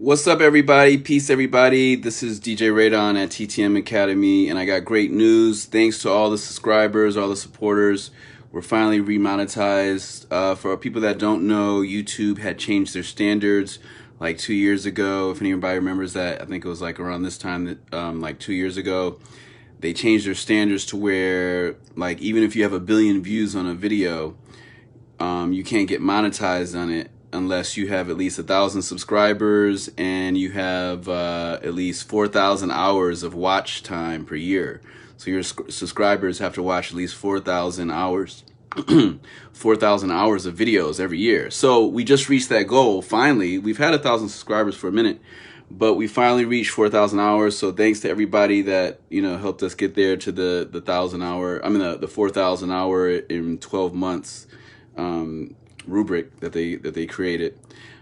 What's up, everybody? Peace, everybody. This is DJ Radon at TTM Academy, and I got great news. Thanks to all the subscribers, all the supporters. We're finally remonetized. For people that don't know, YouTube had changed their standards like 2 years ago. If anybody remembers that, I think it was like around this time, like 2 years ago. They changed their standards to where, like, even if you have 1 billion views on a video, you can't get monetized on it unless you have at least 1,000 subscribers and you have at least 4,000 hours of watch time per year. So your subscribers have to watch at least 4,000 hours, 4,000 hours of videos every year. So we just reached that goal. Finally, we've had 1,000 subscribers for a minute, but we finally reached 4,000 hours. So thanks to everybody that, helped us get there to the 1,000 hour, the 4,000 hour in 12 months. Rubric that they created.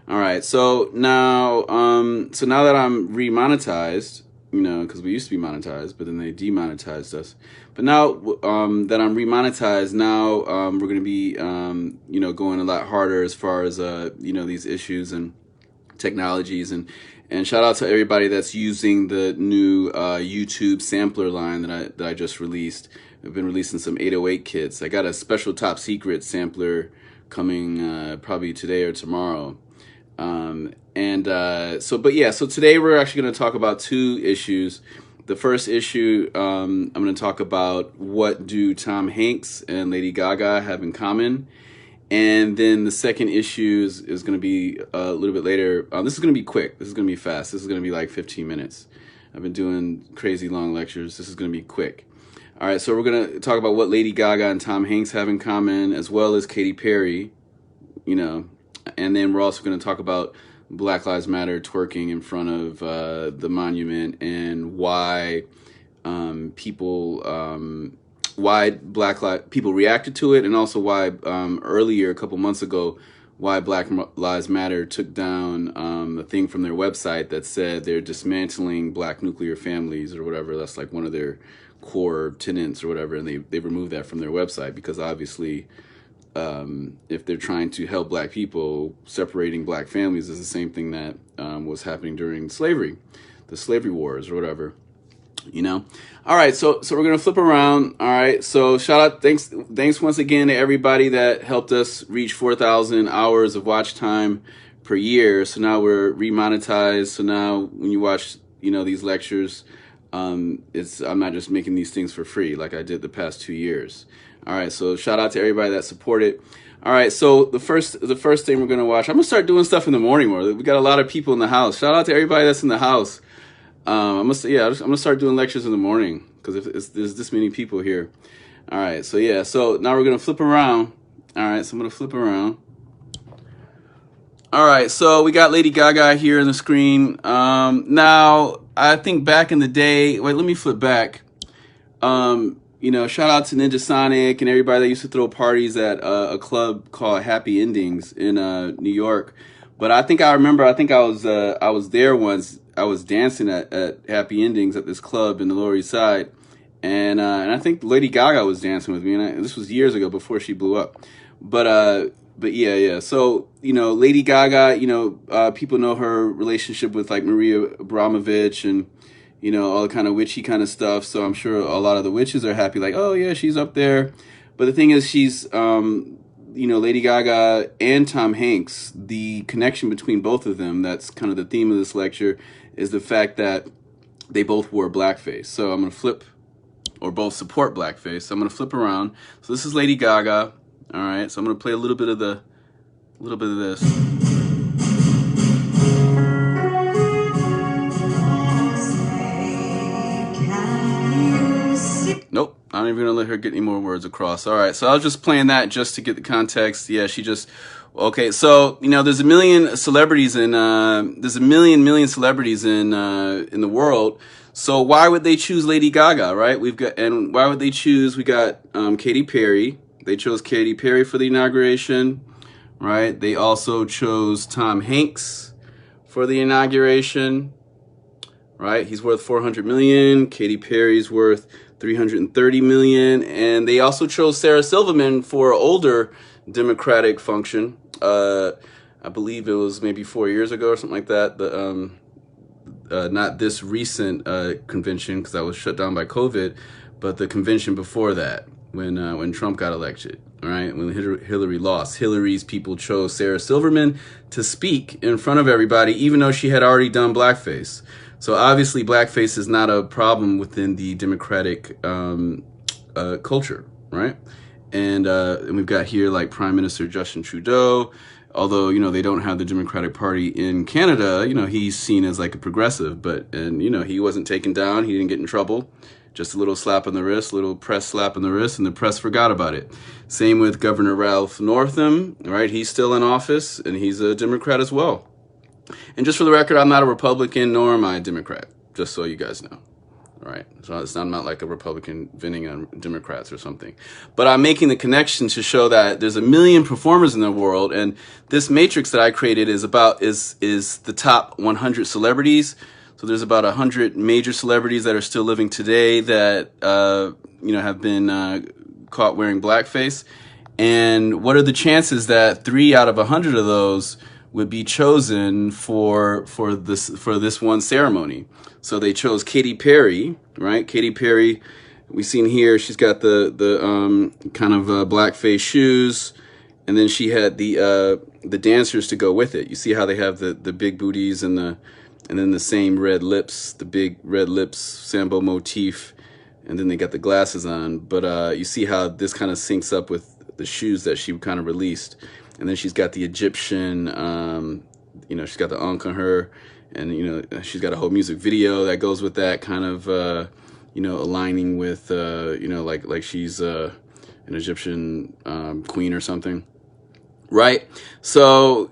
All right, so now now that I'm remonetized, because we used to be monetized, but then they demonetized us. But now that I'm remonetized, now we're going to be going a lot harder as far as these issues and technologies, and shout out to everybody that's using the new YouTube sampler line that I just released. I've been releasing some 808 kits. I got a special top secret sampler coming probably today or tomorrow. So today we're actually going to talk about 2 issues. The first issue, I'm going to talk about what do Tom Hanks and Lady Gaga have in common. And then the second issue is going to be a little bit later. This is going to be quick. This is going to be fast. This is going to be like 15 minutes. I've been doing crazy long lectures. This is going to be quick. All right, so we're going to talk about what Lady Gaga and Tom Hanks have in common, as well as Katy Perry, and then we're also going to talk about Black Lives Matter twerking in front of the monument, and why people reacted to it, and also why earlier, a couple months ago, why Black Lives Matter took down a thing from their website that said they're dismantling black nuclear families or whatever. That's like one of their core tenants or whatever, and they removed that from their website because obviously if they're trying to help black people, separating black families is the same thing that was happening during slavery, the slavery wars or whatever. All right, so we're gonna flip around. All right, so shout out, thanks once again to everybody that helped us reach 4,000 hours of watch time per year. So now we're remonetized. So now when you watch these lectures, I'm not just making these things for free like I did the past 2 years. All right, so shout out to everybody that supported. All right, so the first thing we're gonna watch, I'm gonna start doing stuff in the morning more. We got a lot of people in the house. Shout out to everybody that's in the house. I'm gonna start doing lectures in the morning because if there's this many people here. All right, so now we're gonna flip around. All right, so I'm gonna flip around. All right, so we got Lady Gaga here on the screen. Now, I think back in the day, wait, let me flip back. Shout out to Ninja Sonic and everybody that used to throw parties at a club called Happy Endings in New York. But I think I was there once. I was dancing at Happy Endings at this club in the Lower East Side, and I think Lady Gaga was dancing with me, and this was years ago before she blew up. But yeah. So Lady Gaga, people know her relationship with like Maria Abramovich and all the kind of witchy kind of stuff. So I'm sure a lot of the witches are happy, like, oh yeah, she's up there. But the thing is, she's Lady Gaga and Tom Hanks. The connection between both of them, that's kind of the theme of this lecture, is the fact that they both wore blackface. So I'm gonna flip, or both support blackface. So I'm gonna flip around. So this is Lady Gaga. All right, so I'm gonna play a little bit of this. Nope, I'm not even gonna let her get any more words across. All right, so I was just playing that just to get the context. Yeah, okay. So there's a million celebrities in million celebrities in the world. So why would they choose Lady Gaga, right? We got Katy Perry. They chose Katy Perry for the inauguration, right? They also chose Tom Hanks for the inauguration, right? He's worth 400 million. Katy Perry's worth 330 million. And they also chose Sara Silverman for older Democratic function. I believe it was maybe 4 years ago or something like that. Not this recent convention, because that was shut down by COVID, but the convention before that, when Trump got elected, right? When Hillary lost, Hillary's people chose Sara Silverman to speak in front of everybody, even though she had already done blackface. So obviously, blackface is not a problem within the Democratic culture, right? And we've got here like Prime Minister Justin Trudeau. Although, they don't have the Democratic Party in Canada, he's seen as like a progressive, and he wasn't taken down. He didn't get in trouble. Just a little slap on the wrist, little press slap on the wrist, and the press forgot about it. Same with Governor Ralph Northam, right? He's still in office, and he's a Democrat as well. And just for the record, I'm not a Republican, nor am I a Democrat, just so you guys know. All right, so I'm not like a Republican venting on Democrats or something. But I'm making the connection to show that there's a million performers in the world, and this matrix that I created is the top 100 celebrities. So there's about 100 major celebrities that are still living today that have been caught wearing blackface. And what are the chances that 3 out of 100 of those would be chosen for this one ceremony? So they chose Katy Perry, right? Katy Perry, we've seen here, she's got the kind of blackface shoes, and then she had the dancers to go with it. You see how they have the big booties and then the same red lips, the big red lips, Sambo motif, and then they got the glasses on. But you see how this kind of syncs up with the shoes that she kind of released. And then she's got the Egyptian, she's got the ankh on her. And, she's got a whole music video that goes with that, kind of, aligning with, like she's an Egyptian queen or something. Right. So,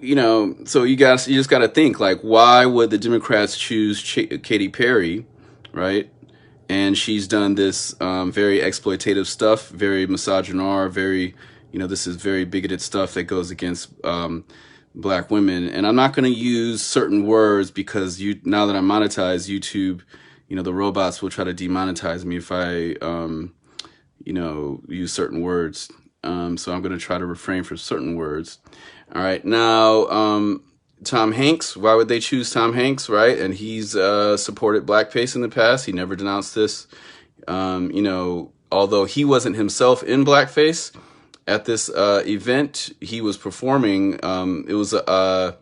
so you just got to think, like, why would the Democrats choose Katy Perry? Right. And she's done this very exploitative stuff, very misogynoir, very, this is very bigoted stuff that goes against Black women. And I'm not going to use certain words because now that I'm monetized, YouTube, the robots will try to demonetize me if I, use certain words. So I'm going to try to refrain from certain words. All right. Now, Tom Hanks, why would they choose Tom Hanks, right? And he's supported blackface in the past. He never denounced this. Although he wasn't himself in blackface, at this event, he was performing. It was a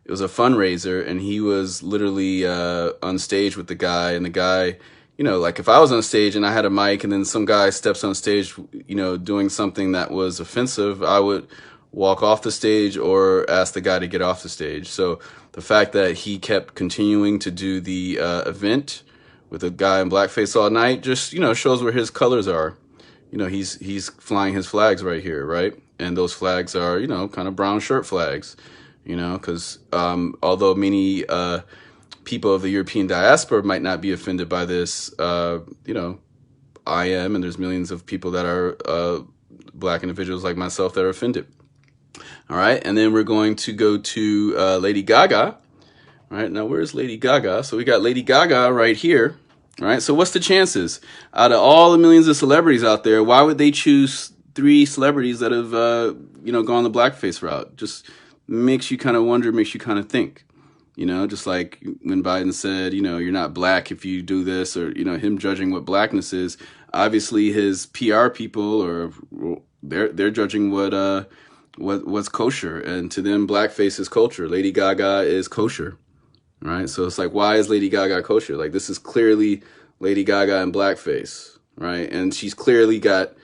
fundraiser, and he was literally on stage with the guy. And the guy, like if I was on stage and I had a mic, and then some guy steps on stage, doing something that was offensive, I would walk off the stage or ask the guy to get off the stage. So the fact that he kept continuing to do the event with a guy in blackface all night just shows where his colors are. He's flying his flags right here, right? And those flags are, kind of brown shirt flags, because although many people of the European diaspora might not be offended by this, I am, and there's millions of people that are Black individuals like myself that are offended. All right, and then we're going to go to Lady Gaga. All right, now where's Lady Gaga? So we got Lady Gaga right here. All right, so what's the chances? Out of all the millions of celebrities out there, why would they choose 3 celebrities that have, gone the blackface route? Just makes you kind of wonder, makes you kind of think, just like when Biden said, you're not Black if you do this, or, him judging what Blackness is. Obviously, his PR people, or they're judging what's kosher, and to them, blackface is culture. Lady Gaga is kosher. Right, so it's like, why is Lady Gaga kosher? Like, this is clearly Lady Gaga in blackface, right? And she's clearly got,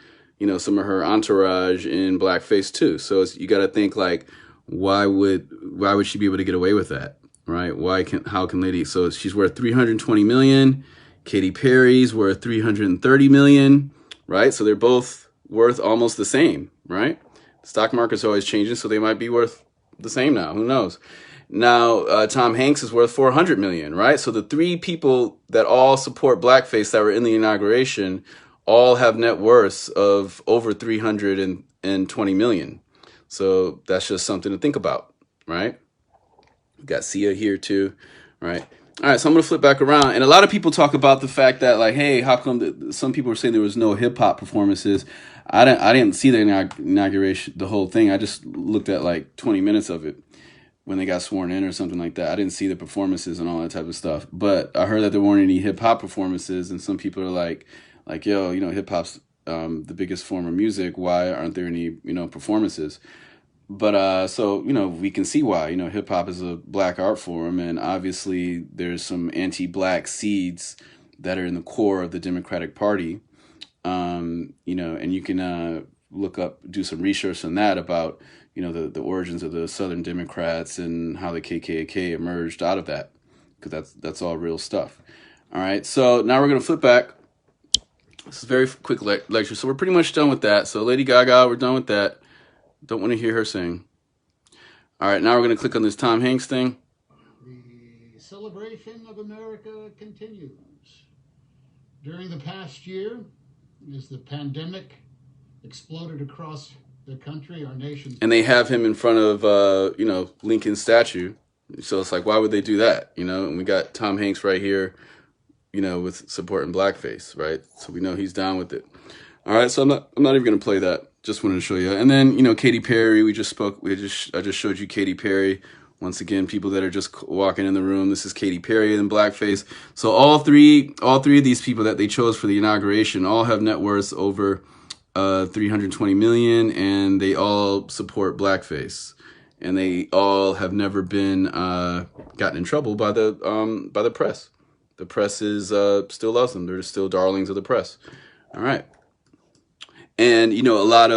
some of her entourage in blackface too. So you got to think, like, why would she be able to get away with that, right? How can Lady? So she's worth 320 million. Katy Perry's worth 330 million, right? So they're both worth almost the same, right? The stock market's always changing, so they might be worth the same now. Who knows? Now, Tom Hanks is worth 400 million, right? So the 3 people that all support blackface that were in the inauguration all have net worths of over 320 million. So that's just something to think about, right? We got Sia here too, right? All right, so I'm going to flip back around. And a lot of people talk about the fact that, like, hey, how come some people are saying there was no hip hop performances? I didn't see the inauguration, the whole thing. I just looked at like 20 minutes of it. when they got sworn in or something like that. I didn't see the performances and all that type of stuff, but I heard that there weren't any hip hop performances, and some people are like, yo, you know, hip hop's the biggest form of music. Why aren't there any, you know, performances? But so, you know, we can see why. You know, hip hop is a black art form, and obviously there's some anti-black seeds that are in the core of the Democratic Party. You know, and you can do some research on that about, you know, the origins of the Southern Democrats and how the KKK emerged out of that, because that's all real stuff. All right, so now we're gonna flip back. This is a very quick lecture, so we're pretty much done with that. So Lady Gaga, we're done with that. Don't want to hear her sing. All right, now we're gonna click on this Tom Hanks thing. The celebration of America continues. During the past year, as the pandemic exploded across the country, our nation. And they have him in front of, you know, Lincoln's statue. So it's like, why would they do that? You know, and we got Tom Hanks right here, you know, with supporting blackface, right? So we know he's down with it. All right, so I'm not even gonna play that. Just wanted to show you. And then, you know, Katy Perry. I just showed you Katy Perry. Once again, people that are just walking in the room. This is Katy Perry in blackface. So all three of these people that they chose for the inauguration all have net worths over 320 million, and they all support blackface, and they all have never been gotten in trouble by the press. The press is still loves them. They're still darlings of the press. All right. And, you know, a lot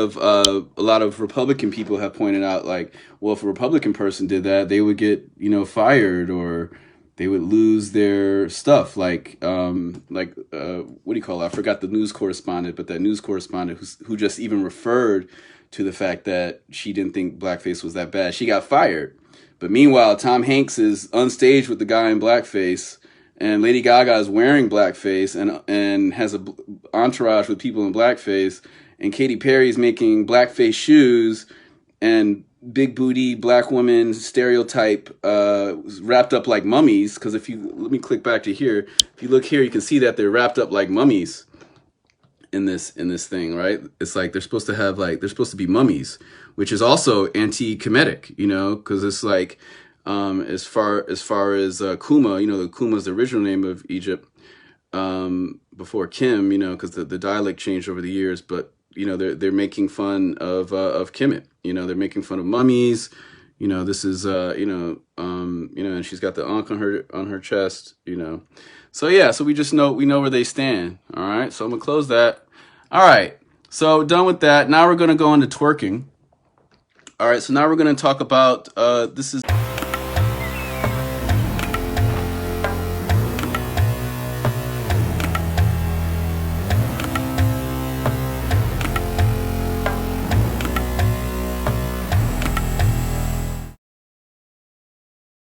of Republican people have pointed out, like, well, if a Republican person did that, they would get, you know, fired, or they would lose their stuff. Like what do you call it? I forgot the news correspondent, but that news correspondent who just even referred to the fact that she didn't think blackface was that bad. She got fired. But meanwhile, Tom Hanks is on stage with the guy in blackface, and Lady Gaga is wearing blackface and has a entourage with people in blackface. And Katy Perry's making blackface shoes, and big booty black woman stereotype wrapped up like mummies. Because let me click back to here. If you look here, you can see that they're wrapped up like mummies in this thing, right? It's like they're supposed to be mummies, which is also anti-Kemetic, you know, because it's like as far as Kuma, you know, the Kuma is the original name of Egypt before Kim, you know, because the dialect changed over the years, but you know, they're making fun of Kemet. You know, they're making fun of mummies. You know, this is you know, and she's got the ankh on her chest. You know, so yeah, so we know where they stand. All right, so I'm gonna close that. All right, so done with that. Now we're gonna go into twerking. All right, so now we're gonna talk about this is.